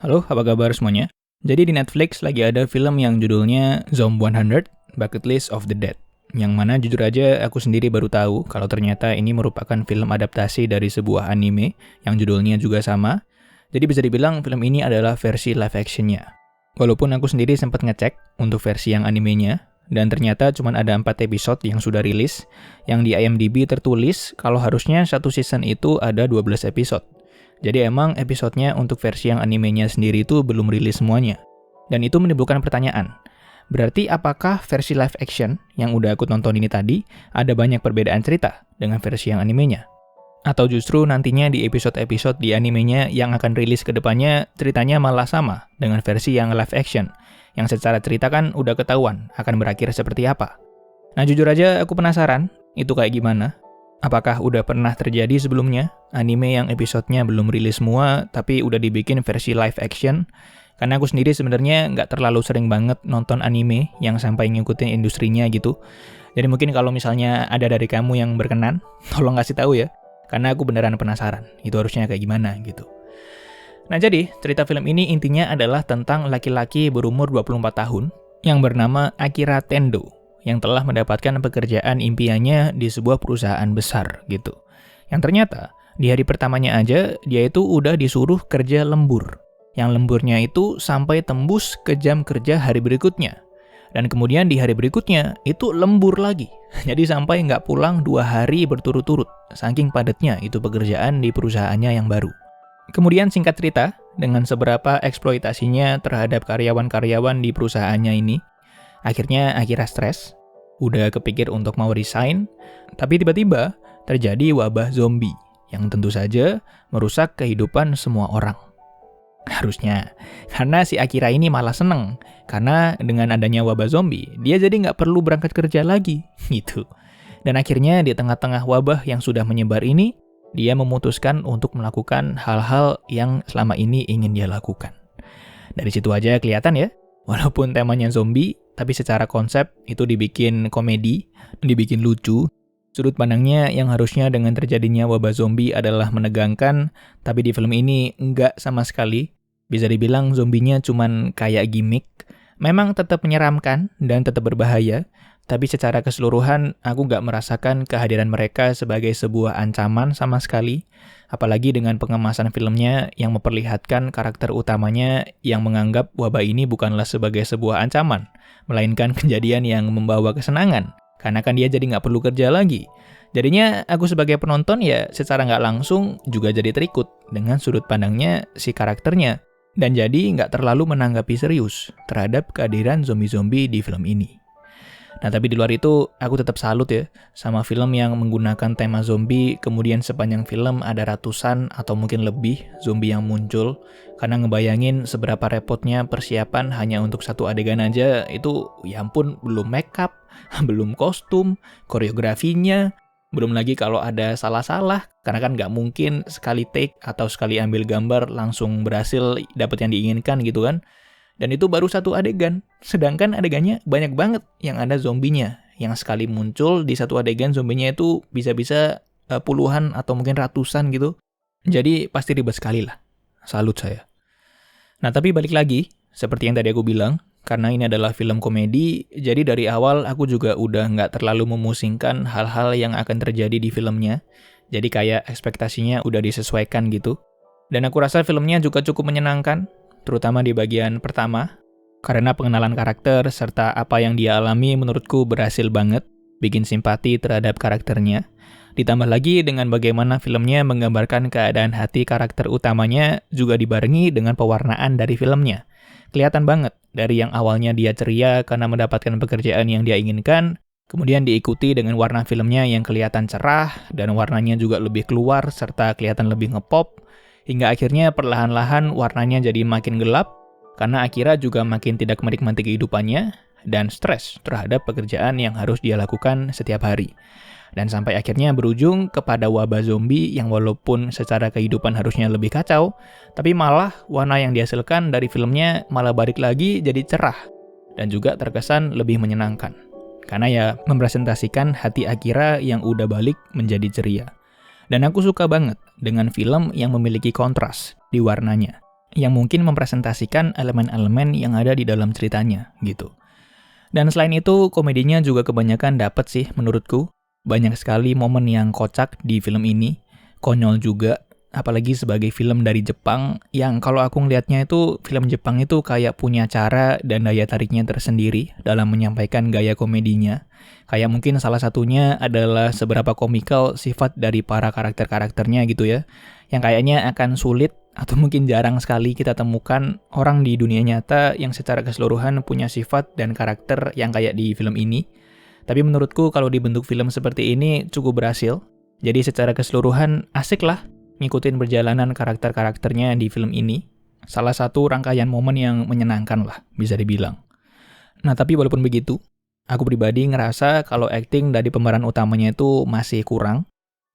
Halo, apa kabar semuanya? Jadi di Netflix lagi ada film yang judulnya Zombie 100 Bucket List of the Dead. Yang mana jujur aja aku sendiri baru tahu kalau ternyata ini merupakan film adaptasi dari sebuah anime yang judulnya juga sama. Jadi bisa dibilang film ini adalah versi live actionnya. Walaupun aku sendiri sempat ngecek untuk versi yang animenya, dan ternyata cuma ada 4 episode yang sudah rilis, yang di IMDb tertulis kalau harusnya satu season itu ada 12 episode. Jadi emang episodenya untuk versi yang animenya sendiri itu belum rilis semuanya. Dan itu menimbulkan pertanyaan, berarti apakah versi live action yang udah aku tonton ini tadi ada banyak perbedaan cerita dengan versi yang animenya? Atau justru nantinya di episode-episode di animenya yang akan rilis ke depannya ceritanya malah sama dengan versi yang live action, yang secara cerita kan udah ketahuan akan berakhir seperti apa. Nah jujur aja aku penasaran, itu kayak gimana? Apakah udah pernah terjadi sebelumnya anime yang episodenya belum rilis semua tapi udah dibikin versi live action? Karena aku sendiri sebenarnya nggak terlalu sering banget nonton anime yang sampai ngikutin industrinya gitu. Jadi mungkin kalau misalnya ada dari kamu yang berkenan, tolong kasih tahu ya. Karena aku beneran penasaran, itu harusnya kayak gimana gitu. Nah jadi, cerita film ini intinya adalah tentang laki-laki berumur 24 tahun yang bernama Akira Tendo, yang telah mendapatkan pekerjaan impiannya di sebuah perusahaan besar gitu. Yang ternyata, di hari pertamanya aja, dia itu udah disuruh kerja lembur. Yang lemburnya itu sampai tembus ke jam kerja hari berikutnya. Dan kemudian di hari berikutnya, itu lembur lagi. Jadi sampai nggak pulang 2 hari berturut-turut, saking padatnya itu pekerjaan di perusahaannya yang baru. Kemudian singkat cerita, dengan seberapa eksploitasinya terhadap karyawan-karyawan di perusahaannya ini, akhirnya Akira stres, udah kepikir untuk mau resign, tapi tiba-tiba terjadi wabah zombie yang tentu saja merusak kehidupan semua orang. Harusnya, karena si Akira ini malah seneng, karena dengan adanya wabah zombie, dia jadi nggak perlu berangkat kerja lagi, gitu. Dan akhirnya di tengah-tengah wabah yang sudah menyebar ini, dia memutuskan untuk melakukan hal-hal yang selama ini ingin dia lakukan. Dari situ aja kelihatan ya, walaupun temanya zombie, tapi secara konsep itu dibikin komedi, dibikin lucu. Sudut pandangnya yang harusnya dengan terjadinya wabah zombie adalah menegangkan, tapi di film ini enggak sama sekali. Bisa dibilang zombinya cuman kayak gimmick. Memang tetap menyeramkan dan tetap berbahaya, tapi secara keseluruhan aku nggak merasakan kehadiran mereka sebagai sebuah ancaman sama sekali. Apalagi dengan pengemasan filmnya yang memperlihatkan karakter utamanya yang menganggap wabah ini bukanlah sebagai sebuah ancaman, melainkan kejadian yang membawa kesenangan. Karena kan dia jadi nggak perlu kerja lagi. Jadinya aku sebagai penonton ya secara nggak langsung juga jadi terikut dengan sudut pandangnya si karakternya. Dan jadi nggak terlalu menanggapi serius terhadap kehadiran zombie-zombie di film ini. Nah tapi di luar itu aku tetap salut ya sama film yang menggunakan tema zombie, kemudian sepanjang film ada ratusan atau mungkin lebih zombie yang muncul. Karena ngebayangin seberapa repotnya persiapan hanya untuk satu adegan aja, itu ya ampun, belum makeup, belum kostum, koreografinya, belum lagi kalau ada salah-salah, karena kan nggak mungkin sekali take atau sekali ambil gambar langsung berhasil dapat yang diinginkan gitu kan. Dan itu baru satu adegan, sedangkan adegannya banyak banget yang ada zombinya. Yang sekali muncul di satu adegan zombinya itu bisa-bisa puluhan atau mungkin ratusan gitu. Jadi pasti ribet sekali lah, salut saya. Nah tapi balik lagi, seperti yang tadi aku bilang, karena ini adalah film komedi, jadi dari awal aku juga udah nggak terlalu memusingkan hal-hal yang akan terjadi di filmnya. Jadi kayak ekspektasinya udah disesuaikan gitu. Dan aku rasa filmnya juga cukup menyenangkan, terutama di bagian pertama. Karena pengenalan karakter serta apa yang dia alami menurutku berhasil banget bikin simpati terhadap karakternya. Ditambah lagi dengan bagaimana filmnya menggambarkan keadaan hati karakter utamanya juga dibarengi dengan pewarnaan dari filmnya. Kelihatan banget dari yang awalnya dia ceria karena mendapatkan pekerjaan yang dia inginkan, kemudian diikuti dengan warna filmnya yang kelihatan cerah dan warnanya juga lebih keluar serta kelihatan lebih ngepop, hingga akhirnya perlahan-lahan warnanya jadi makin gelap karena Akira juga makin tidak menikmati kehidupannya dan stres terhadap pekerjaan yang harus dia lakukan setiap hari. Dan sampai akhirnya berujung kepada wabah zombie yang walaupun secara kehidupan harusnya lebih kacau, tapi malah warna yang dihasilkan dari filmnya malah balik lagi jadi cerah dan juga terkesan lebih menyenangkan. Karena ya merepresentasikan hati Akira yang udah balik menjadi ceria. Dan aku suka banget dengan film yang memiliki kontras di warnanya. yang mungkin mempresentasikan elemen-elemen yang ada di dalam ceritanya, gitu. Dan selain itu, komedinya juga kebanyakan dapet sih menurutku. Banyak sekali momen yang kocak di film ini, konyol juga, apalagi sebagai film dari Jepang, yang kalau aku ngelihatnya itu, film Jepang itu kayak punya cara dan daya tariknya tersendiri dalam menyampaikan gaya komedinya. Kayak mungkin salah satunya adalah seberapa komikal sifat dari para karakter-karakternya gitu ya, yang kayaknya akan sulit atau mungkin jarang sekali kita temukan orang di dunia nyata yang secara keseluruhan punya sifat dan karakter yang kayak di film ini. Tapi menurutku kalau dibentuk film seperti ini cukup berhasil. Jadi secara keseluruhan asik lah ngikutin perjalanan karakter-karakternya di film ini. Salah satu rangkaian momen yang menyenangkan lah, bisa dibilang. Nah tapi walaupun begitu, aku pribadi ngerasa kalau acting dari pemeran utamanya itu masih kurang.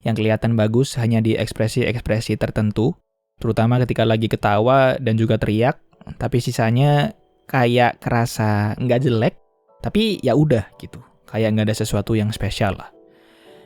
Yang kelihatan bagus hanya di ekspresi-ekspresi tertentu, terutama ketika lagi ketawa dan juga teriak, tapi sisanya kayak kerasa nggak jelek, tapi ya udah gitu, kayak nggak ada sesuatu yang spesial lah.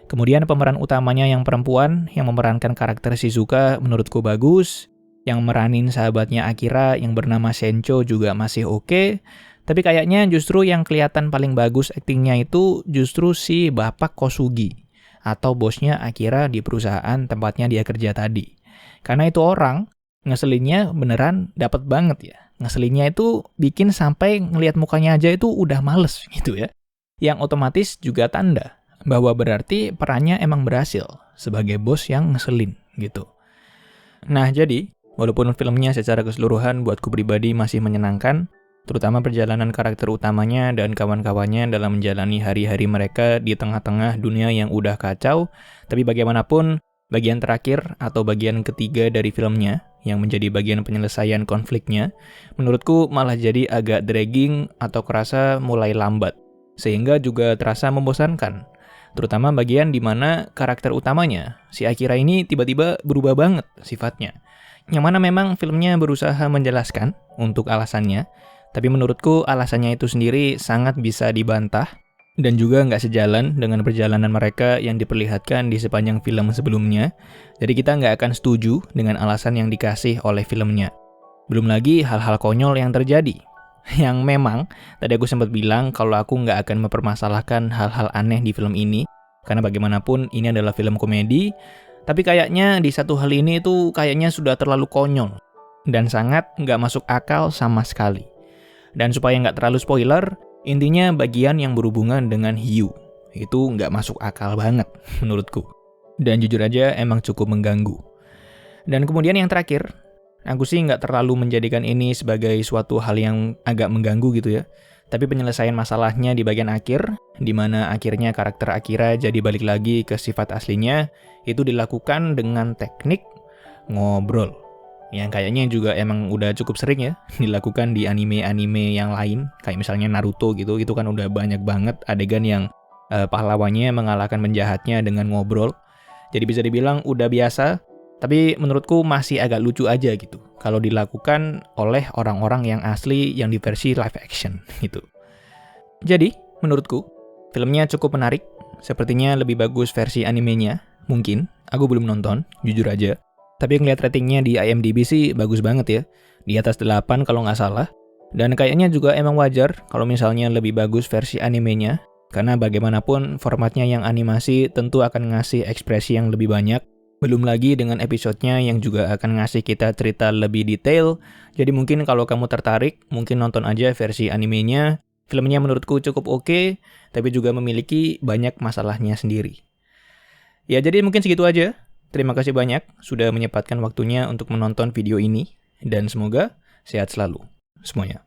Kemudian pemeran utamanya yang perempuan, yang memerankan karakter Shizuka menurutku bagus, yang meranin sahabatnya Akira yang bernama Sencho juga masih oke, tapi kayaknya justru yang kelihatan paling bagus aktingnya itu justru si Bapak Kosugi, atau bosnya Akira di perusahaan tempatnya dia kerja tadi. Karena itu orang, ngeselinnya beneran dapet banget ya. Ngeselinnya itu bikin sampai ngelihat mukanya aja itu udah males gitu ya. Yang otomatis juga tanda bahwa berarti perannya emang berhasil sebagai bos yang ngeselin gitu. Nah jadi, walaupun filmnya secara keseluruhan buatku pribadi masih menyenangkan, terutama perjalanan karakter utamanya dan kawan-kawannya dalam menjalani hari-hari mereka di tengah-tengah dunia yang udah kacau, tapi bagaimanapun, bagian terakhir atau bagian ketiga dari filmnya, yang menjadi bagian penyelesaian konfliknya, menurutku malah jadi agak dragging atau kerasa mulai lambat, sehingga juga terasa membosankan. Terutama bagian di mana karakter utamanya, si Akira ini tiba-tiba berubah banget sifatnya. Yang mana memang filmnya berusaha menjelaskan untuk alasannya, tapi menurutku alasannya itu sendiri sangat bisa dibantah, dan juga nggak sejalan dengan perjalanan mereka yang diperlihatkan di sepanjang film sebelumnya, jadi kita nggak akan setuju dengan alasan yang dikasih oleh filmnya. Belum lagi hal-hal konyol yang terjadi, yang memang tadi aku sempat bilang kalau aku nggak akan mempermasalahkan hal-hal aneh di film ini, karena bagaimanapun ini adalah film komedi, tapi kayaknya di satu hal ini tuh kayaknya sudah terlalu konyol, dan sangat nggak masuk akal sama sekali. Dan supaya nggak terlalu spoiler, intinya bagian yang berhubungan dengan hiu. Itu nggak masuk akal banget menurutku. Dan jujur aja emang cukup mengganggu. Dan kemudian yang terakhir, aku sih nggak terlalu menjadikan ini sebagai suatu hal yang agak mengganggu gitu ya. Tapi penyelesaian masalahnya di bagian akhir, di mana akhirnya karakter Akira jadi balik lagi ke sifat aslinya, itu dilakukan dengan teknik ngobrol. Yang kayaknya juga emang udah cukup sering ya dilakukan di anime-anime yang lain, kayak misalnya Naruto gitu, itu kan udah banyak banget adegan yang pahlawannya mengalahkan penjahatnya dengan ngobrol. Jadi bisa dibilang udah biasa, tapi menurutku masih agak lucu aja gitu kalau dilakukan oleh orang-orang yang asli yang di versi live action gitu. Jadi, menurutku filmnya cukup menarik, sepertinya lebih bagus versi animenya, mungkin, aku belum nonton, jujur aja. Tapi ngeliat ratingnya di IMDb sih bagus banget ya. Di atas 8 kalau nggak salah. Dan kayaknya juga emang wajar kalau misalnya lebih bagus versi animenya. Karena bagaimanapun formatnya yang animasi tentu akan ngasih ekspresi yang lebih banyak. Belum lagi dengan episodenya yang juga akan ngasih kita cerita lebih detail. Jadi mungkin kalau kamu tertarik, mungkin nonton aja versi animenya. Filmnya menurutku cukup oke, tapi juga memiliki banyak masalahnya sendiri. Ya jadi mungkin segitu aja. Terima kasih banyak sudah menyempatkan waktunya untuk menonton video ini, dan semoga sehat selalu semuanya.